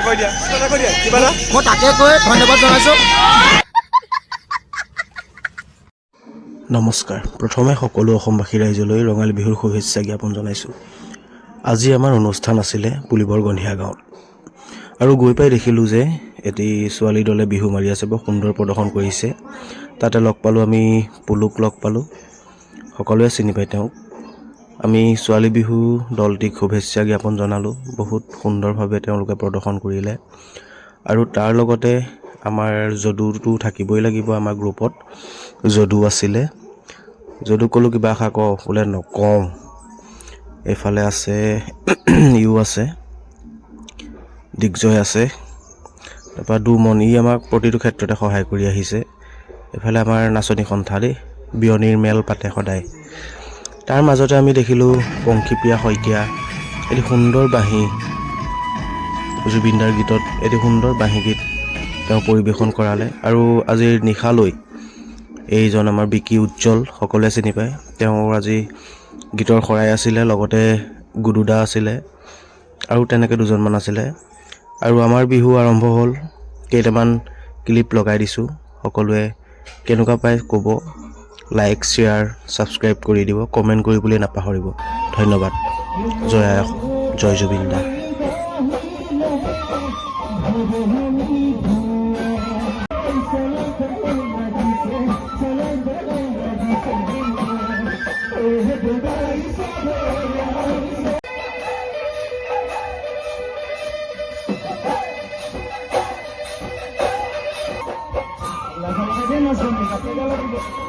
মই তাকে কৈ ধন্যবাদ জনাইছোঁ। নমস্কাৰ। প্ৰথমে সকলো অসমবাসী ৰাইজলৈ ৰঙালী বিহুৰ শুভেচ্ছা জ্ঞাপন জনাইছোঁ। আজি আমাৰ অনুষ্ঠান আছিলে পুলিবৰ গন্ধিয়া গাঁৱত, আৰু গৈ পাই দেখিলোঁ যে এটি ছোৱালী দলে বিহু মাৰি আছে, বৰ সুন্দৰ প্ৰদৰ্শন কৰিছে। তাতে লগ পালোঁ, আমি পুলুক লগ পালোঁ, সকলোৱে চিনি পায় তেওঁক। আমি ছোৱালী বিহু দলটিক শুভেচ্ছা জ্ঞাপন জনালোঁ। বহুত সুন্দৰভাৱে তেওঁলোকে প্ৰদৰ্শন কৰিলে, আৰু তাৰ লগতে আমাৰ যদুটো থাকিবই লাগিব। আমাৰ গ্ৰুপত যদু আছিলে, যদু ক'লোঁ কিবা এষাৰ কওঁ, বোলে নকওঁ। এইফালে আছে ইও আছে, দিগ্জয় আছে, তাৰপৰা দুমন, ই আমাক প্ৰতিটো ক্ষেত্ৰতে সহায় কৰি আহিছে। এইফালে আমাৰ নাচনী সন্থা দেই, বিয়নীৰ মেল পাতে সদায়। তাৰ মাজতে আমি দেখিলোঁ পংখীপ্ৰিয়া শইকীয়া, এটি সুন্দৰ বাঁহী, জুবিনদাৰ গীতত এটি সুন্দৰ বাঁহী গীত তেওঁ পৰিৱেশন কৰালে। আৰু আজিৰ নিশালৈ এইজন আমাৰ বিকি উজ্জ্বল, সকলোৱে চিনি পায়, তেওঁৰ আজি গীতৰ শৰাই আছিলে, লগতে গুডুদা আছিলে, আৰু তেনেকৈ দুজনমান আছিলে। আৰু আমাৰ বিহু আৰম্ভ হ'ল, কেইটামান ক্লিপ লগাই দিছোঁ, সকলোৱে কেনেকুৱা পায় ক'ব। লাইক, শ্বেয়াৰ, ছাবস্ক্ৰাইব কৰি দিব, কমেণ্ট কৰিবলৈ নাপাহৰিব। ধন্যবাদ। জয় আই অসম, জয় জুবিন দা। La